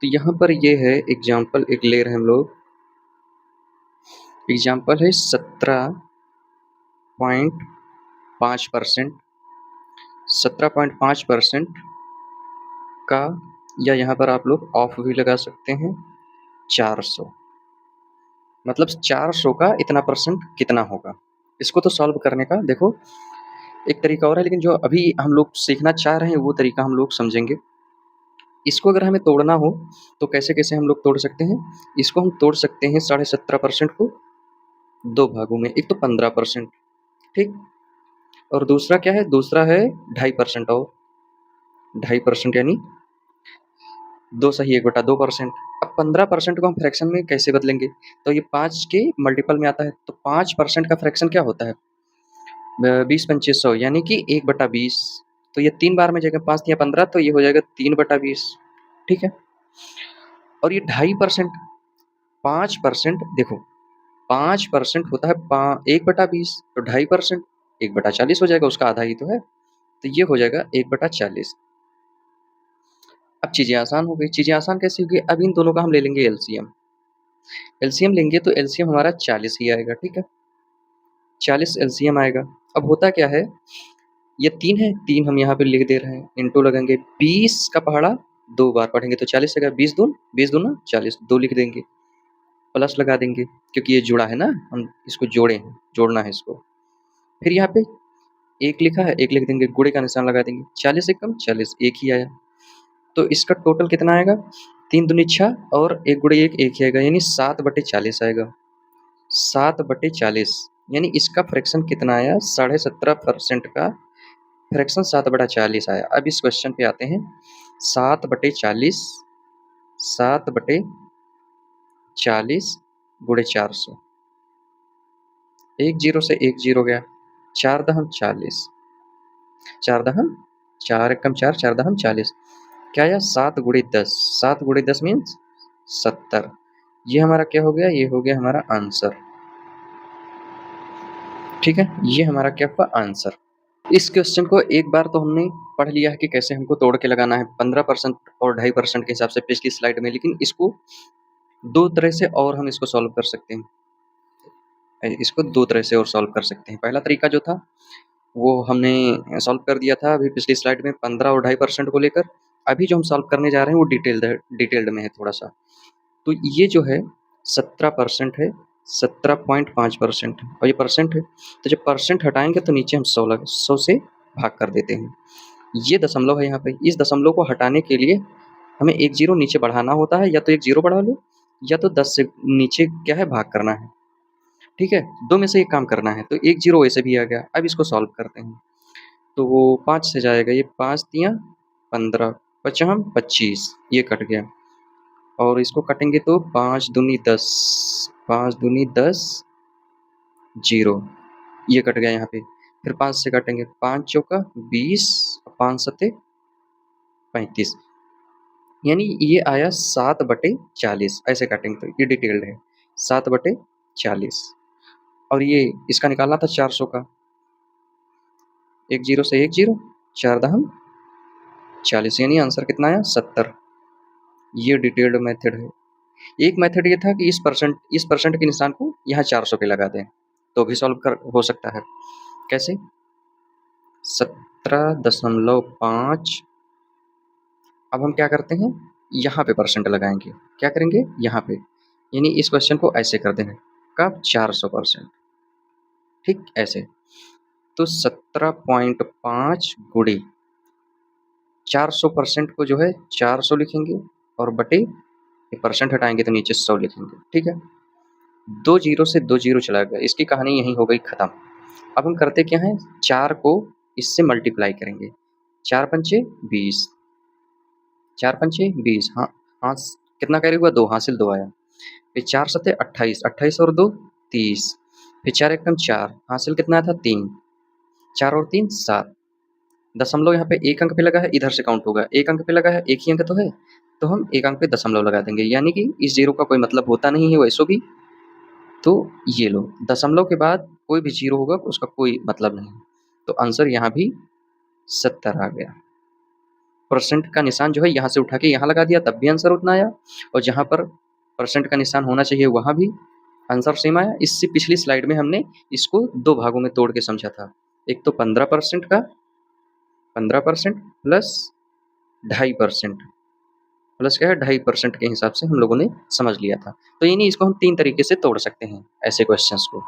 तो यहाँ पर ये है एग्जाम्पल, एक ले रहे हैं हम लोग। एग्जाम्पल है 17.5%। 17.5% का, या यहाँ पर आप लोग ऑफ भी लगा सकते हैं, 400। मतलब 400 का इतना परसेंट कितना होगा। इसको तो सॉल्व करने का देखो एक तरीका और है, लेकिन जो अभी हम लोग सीखना चाह रहे हैं वो तरीका हम लोग समझेंगे। इसको अगर हमें तोड़ना हो तो कैसे कैसे हम लोग तोड़ सकते हैं। इसको हम तोड़ सकते हैं 17.5% को दो भागों में। एक तो 15%, ठीक, और दूसरा क्या है, दूसरा है 2.5%। और 2.5% यानी 2 सही 1/2%। अब 15% को हम फ्रैक्शन में कैसे बदलेंगे, तो ये 5 के मल्टीपल में आता है। तो 5% का फ्रैक्शन क्या होता है, 20-25 यानी कि 1/20। तो ये 3 बार में जाएगा, 5 या 15, तो ये हो जाएगा 3/20, ठीक है। और ये 2.5%, 5% देखो 5% होता है 1/20, तो 2.5% 1/40 हो जाएगा, उसका आधा ही तो है, तो ये हो जाएगा 1/40। अब चीज़ें आसान हो गई। चीज़ें आसान कैसे होगी, अब इन दोनों का हम ले लेंगे एलसीएम। एलसीएम लेंगे तो एलसीएम हमारा 40 ही आएगा, ठीक है, 40 एलसीएम आएगा। अब होता क्या है, ये 3 है, 3 हम यहाँ पे लिख दे रहे हैं, इंटू लगेंगे 20 का पहाड़ा 2 बार पढ़ेंगे तो 40 आएगा, 20 दूना 40, 2 लिख देंगे, प्लस लगा देंगे क्योंकि ये जुड़ा है ना, हम इसको जोड़े हैं, जोड़ना है इसको। फिर यहाँ पे 1 लिखा है, 1 लिख देंगे, गुणे का निशान लगा देंगे, 40 एकम 40, 1 ही आया। तो इसका टोटल कितना आएगा, 3 दूनी 6 और 1 गुणे 1 1 ही आएगा, यानी 7/40 आएगा। 7/40 यानी इसका फ्रैक्शन कितना आया, 17.5% का फ्रैक्शन 7/40 आया। अब इस क्वेश्चन पे आते हैं, 7/40, 7/40 गुणे 400, 1 0 से 1 0 गया, 4 दहम 40, 4 दहम 4 एकम 4, 4 दहम 40, क्या आया 7 गुणे 10, 7 गुणे 10 मीन्स 70। ये हमारा क्या हो गया, ये हो गया हमारा आंसर, ठीक है, ये हमारा क्या हुआ आंसर। इस क्वेश्चन को एक बार तो हमने पढ़ लिया है कि कैसे हमको तोड़ के लगाना है 15% और 2.5% के हिसाब से पिछली स्लाइड में, लेकिन इसको दो तरह से और हम इसको सॉल्व कर सकते हैं। इसको दो तरह से और सॉल्व कर सकते हैं। पहला तरीका जो था वो हमने सॉल्व कर दिया था अभी पिछली स्लाइड में 15 और 2.5% को लेकर। अभी जो हम सॉल्व करने जा रहे हैं वो डिटेल्ड में है थोड़ा सा। तो ये जो है 17% है, 17.5% और ये परसेंट है, तो जब परसेंट हटाएंगे तो नीचे हम 100 से भाग कर देते हैं। ये दशमलव है यहाँ पे, इस दशमलव को हटाने के लिए हमें एक जीरो नीचे बढ़ाना होता है, या तो एक जीरो बढ़ा लो या तो 10 से नीचे क्या है भाग करना है, ठीक है, दो में से एक काम करना है। तो एक जीरो वैसे भी आ गया। अब इसको सॉल्व करते हैं, तो वो 5 से जाएगा, ये 5 तियाँ 15, 5 25, ये कट गया, और इसको कटेंगे तो 5 दूनी 10, 5 दूनी 10, 0, ये कट गया यहाँ पे। फिर 5 से काटेंगे, 5 चौका 20, 5 सत्ते 35, यानी ये आया 7/40। ऐसे काटेंगे तो ये डिटेल्ड है 7/40। और ये इसका निकालना था 400 का, एक जीरो से एक जीरो, 4 दहम 40, यानी आंसर कितना आया 70। ये डिटेल्ड मेथड है। एक मेथड ये था कि इस परसेंट के निशान को यहाँ 400 पे लगा दें तो भी सॉल्व कर हो सकता है। कैसे, 17.5। अब हम क्या करते हैं, यहाँ पे परसेंट लगाएंगे, क्या करेंगे यहाँ पे, यानी इस क्वेश्चन को ऐसे कर देंगे, कब 400%, ठीक ऐसे। तो 17.5 गुणे 400% को जो है 400 लिखेंगे, और बटे परसेंट हटाएंगे तो नीचे 100 लिखेंगे, ठीक है। 2 जीरो से 2 जीरो चला गया, इसकी कहानी यहीं हो गई खत्म। अब हम करते क्या हैं, 4 को इससे मल्टीप्लाई करेंगे, 4 पंचे 20, 4 पंचे 20, हाँ हाँ, कितना कैरी हुआ 2, हासिल 2 आया। फिर 4 सत्ते 28, 28 और 2 30, फिर 4 एकम 4, हासिल कितना था 3, 4 और 3 7। दशमलव यहाँ पे एक अंक पे लगा है, इधर से काउंट होगा, एक अंक पे लगा है, एक ही अंक तो है, तो हम एक अंक पे दशमलव लगा देंगे, यानी कि इस जीरो का कोई मतलब होता नहीं है वैसो भी। तो ये लो, दशमलव के बाद कोई भी जीरो होगा उसका कोई मतलब नहीं, तो आंसर यहाँ भी 70 आ गया। परसेंट का निशान जो है यहाँ से उठा के यहाँ लगा दिया तब भी आंसर उतना आया, और जहाँ पर परसेंट का निशान होना चाहिए वहाँ भी आंसर सेम आया। इससे पिछली स्लाइड में हमने इसको 2 भागों में तोड़ के समझा था। एक तो 15% का 15% प्लस 2.5% प्लस क्या है 2.5% के हिसाब से हम लोगों ने समझ लिया था। तो यानी इसको हम 3 तरीके से तोड़ सकते हैं ऐसे क्वेश्चंस को।